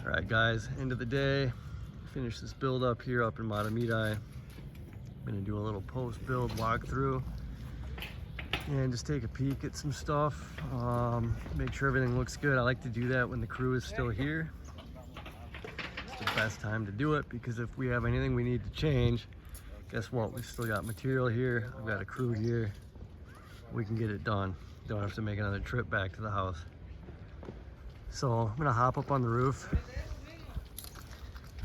All right, guys, end of the day. Finish this build up here up in Mahtomedi. I'm gonna do a little post build walkthrough and just take a peek at some stuff. Make sure everything looks good. I like to do that when the crew is still here. It's the best time to do it because if we have anything we need to change, guess what? We've still got material here. I've got a crew here. We can get it done. Don't have to make another trip back to the house. So I'm gonna hop up on the roof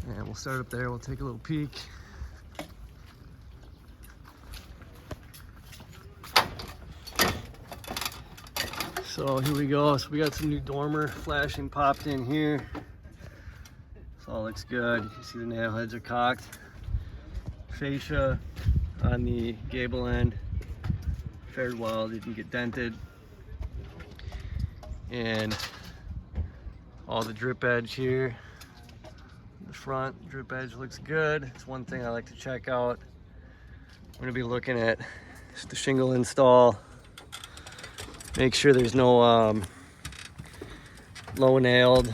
and we'll start up there. We'll take a little peek. So here we go. So we got some new dormer flashing popped in here. So all looks good. You can see the nail heads are cocked. Fascia on the gable end fared well, didn't get dented. And all the drip edge here. The front drip edge looks good. It's one thing I like to check out. I'm gonna be looking at just the shingle install. Make sure there's no low nailed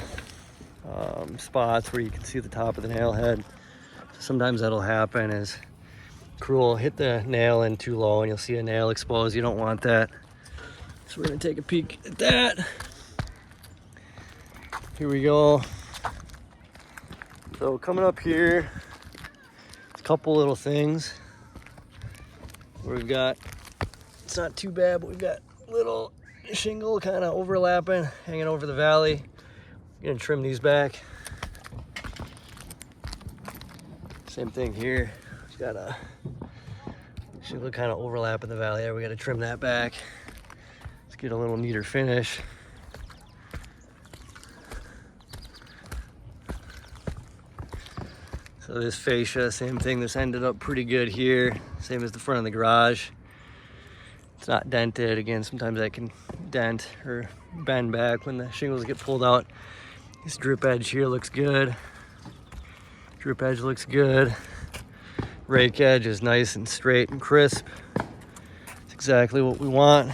spots where you can see the top of the nail head. Sometimes that'll happen is crew will hit the nail in too low and you'll see a nail exposed. You don't want that. So we're gonna take a peek at that. Here we go. So coming up here, a couple little things. We've got, it's not too bad, but we've got little shingle kind of overlapping, hanging over the valley. I'm gonna trim these back. Same thing here. We've got a shingle kind of overlapping the valley there. We gotta trim that back. Let's get a little neater finish. So this fascia, same thing. This ended up pretty good here. Same as the front of the garage. It's not dented. Again, sometimes that can dent or bend back when the shingles get pulled out. This drip edge here looks good. Drip edge looks good. Rake edge is nice and straight and crisp. It's exactly what we want.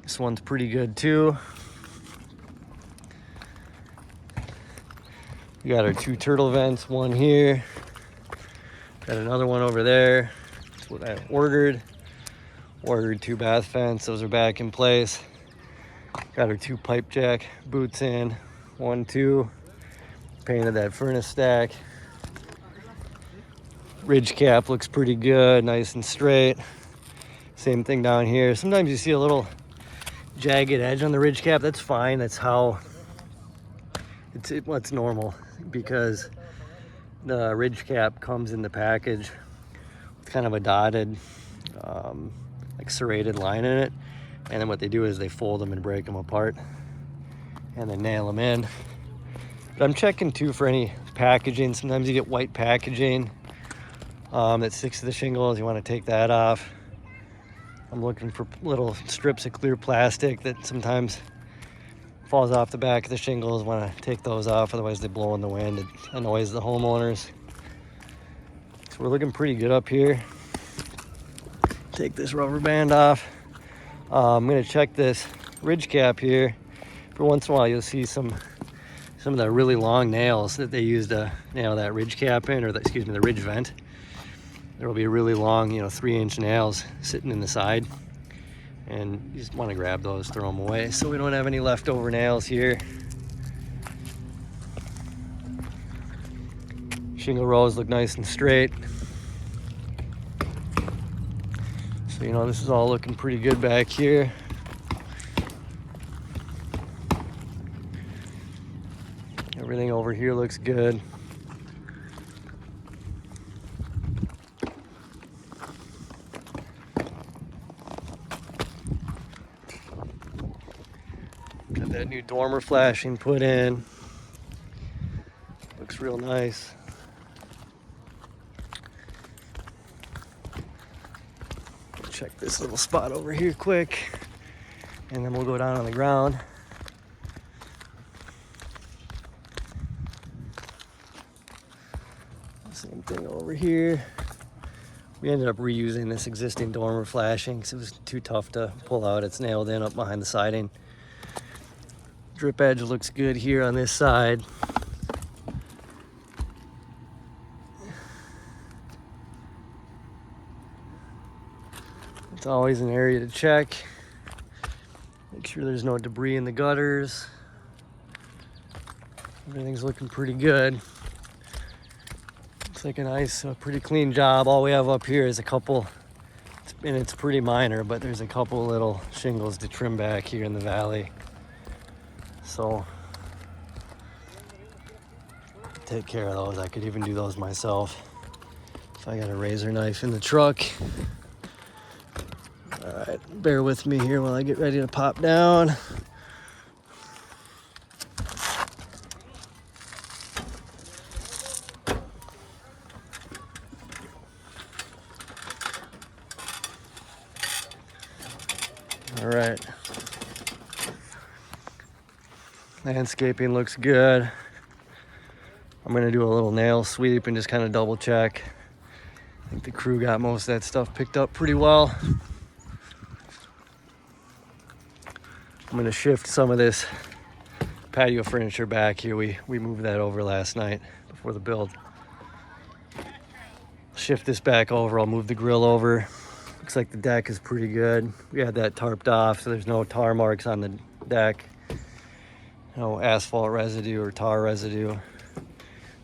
This one's pretty good too. We got our two turtle vents, one here. Got another one over there. That's what I ordered. Ordered two bath vents, those are back in place. Got our two pipe jack boots in, 1, 2. Painted that furnace stack. Ridge cap looks pretty good, nice and straight. Same thing down here. Sometimes you see a little jagged edge on the ridge cap. That's fine, that's how, it's normal because the ridge cap comes in the package with kind of a dotted, like serrated line in it, and then what they do is they fold them and break them apart and then nail them in. But I'm checking too for any packaging. Sometimes you get white packaging that sticks to the shingles. You want to take that off. I'm looking for little strips of clear plastic that sometimes falls off the back of the shingles. Want to take those off, otherwise they blow in the wind. It annoys the homeowners. So we're looking pretty good up here. Take this rubber band off. I'm gonna check this ridge cap here. For once in a while you'll see some of the really long nails that they use to nail that ridge cap in, or the, excuse me, the ridge vent. There will be really long, 3-inch nails sitting in the side, and you just want to grab those, throw them away, so we don't have any leftover nails here. Shingle rows look nice and straight. So, this is all looking pretty good back here. Everything over here looks good. Got that new dormer flashing put in. Looks real nice. Check this little spot over here quick, and then we'll go down on the ground. Same thing over here. We ended up reusing this existing dormer flashing because it was too tough to pull out. It's nailed in up behind the siding. Drip edge looks good here on this side. It's always an area to check. Make sure there's no debris in the gutters. Everything's looking pretty good. Looks like a nice, pretty clean job. All we have up here is a couple, and it's pretty minor, but there's a couple little shingles to trim back here in the valley. So take care of those. I could even do those myself if I got a razor knife in the truck. All right, bear with me here while I get ready to pop down. All right. Landscaping looks good. I'm gonna do a little nail sweep and just kind of double check. I think the crew got most of that stuff picked up pretty well. I'm gonna shift some of this patio furniture back here. We moved that over last night before the build. Shift this back over. I'll move the grill over. Looks like the deck is pretty good. We had that tarped off, so there's no tar marks on the deck. No asphalt residue or tar residue.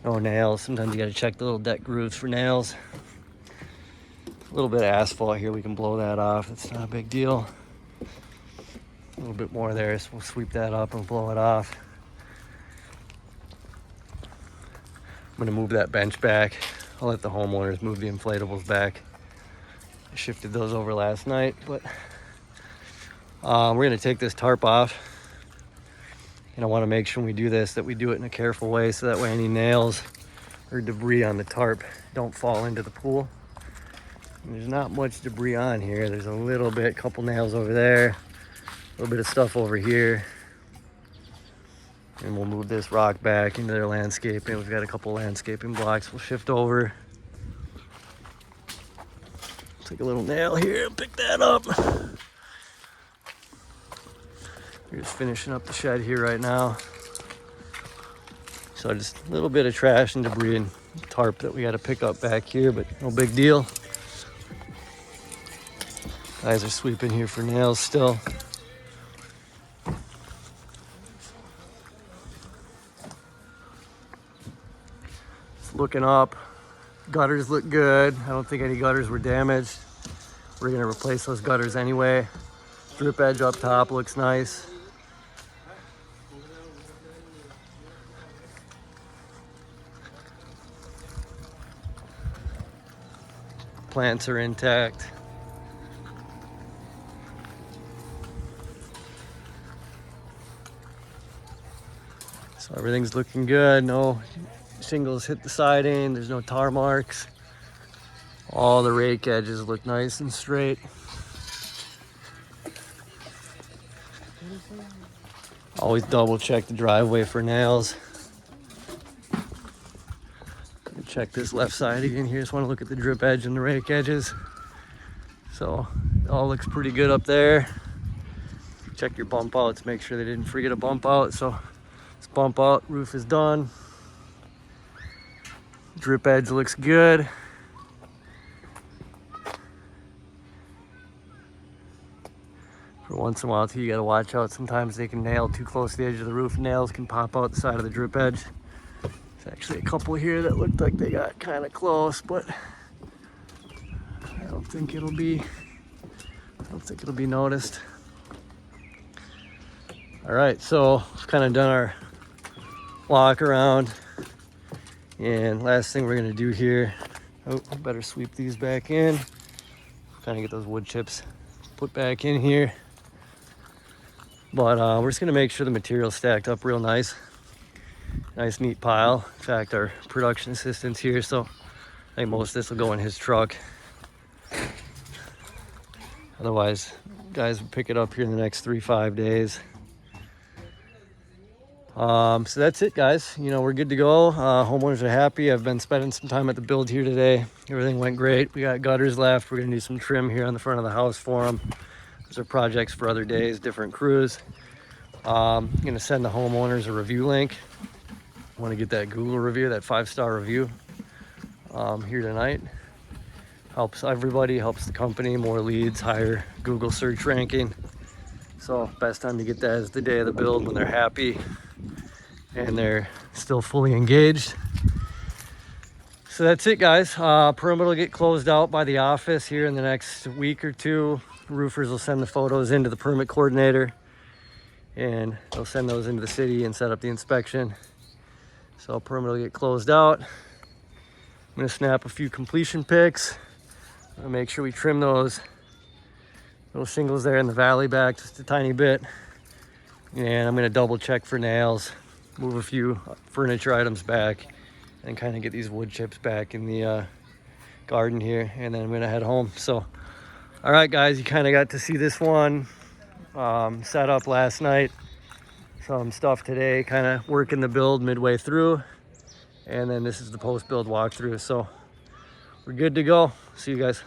No nails. Sometimes you gotta check the little deck grooves for nails. A little bit of asphalt here. We can blow that off. That's not a big deal. A little bit more there, so we'll sweep that up and blow it off. I'm gonna move that bench back. I'll let the homeowners move the inflatables back. I shifted those over last night, but we're gonna take this tarp off. And I wanna make sure when we do this that we do it in a careful way so that way any nails or debris on the tarp don't fall into the pool. And there's not much debris on here. There's a little bit, couple nails over there, a little bit of stuff over here. And we'll move this rock back into their landscaping. We've got a couple landscaping blocks we'll shift over. Take a little nail here and pick that up. We're just finishing up the shed here right now. So just a little bit of trash and debris and tarp that we got to pick up back here, but no big deal. Guys are sweeping here for nails still. Just looking up. Gutters look good. I don't think any gutters were damaged. We're gonna replace those gutters anyway. Drip edge up top looks nice. Plants are intact. So everything's looking good. No shingles hit the siding. There's no tar marks. All the rake edges look nice and straight. Always double check the driveway for nails. Check this left side again here. Just want to look at the drip edge and the rake edges. So it all looks pretty good up there. Check your bump outs, make sure they didn't forget a bump out. So this bump out roof is done. Drip edge looks good. For once in a while too, you gotta watch out. Sometimes they can nail too close to the edge of the roof. Nails can pop out the side of the drip edge. There's actually a couple here that looked like they got kind of close, but I don't think it'll be noticed. All right, so we've kind of done our walk around, and last thing we're gonna do here, I better sweep these back in, kind of get those wood chips put back in here. But we're just gonna make sure the material's stacked up real nice. Nice neat pile. In fact, our production assistant's here, so I think most of this will go in his truck. Otherwise, guys will pick it up here in the next 3-5 days. So that's it, guys. You know, we're good to go. Homeowners are happy. I've been spending some time at the build here today. Everything went great. We got gutters left. We're gonna do some trim here on the front of the house for them. Those are projects for other days, different crews. I'm gonna send the homeowners a review link. I want to get that Google review, that 5-star review here tonight. Helps everybody, helps the company, more leads, higher Google search ranking. So best time to get that is the day of the build, when they're happy and they're still fully engaged. So that's it, guys. Perimeter will get closed out by the office here in the next week or two. Roofers will send the photos into the permit coordinator, and they'll send those into the city and set up the inspection. So perimeter will get closed out. I'm gonna snap a few completion pics. I'll make sure we trim those little shingles there in the valley back just a tiny bit. And I'm gonna double check for nails, move a few furniture items back, and kind of get these wood chips back in the garden here. And then I'm gonna head home. So, all right, guys, you kind of got to see this one set up last night. Some stuff today, kind of working the build midway through. And then this is the post-build walkthrough. So we're good to go. See you guys.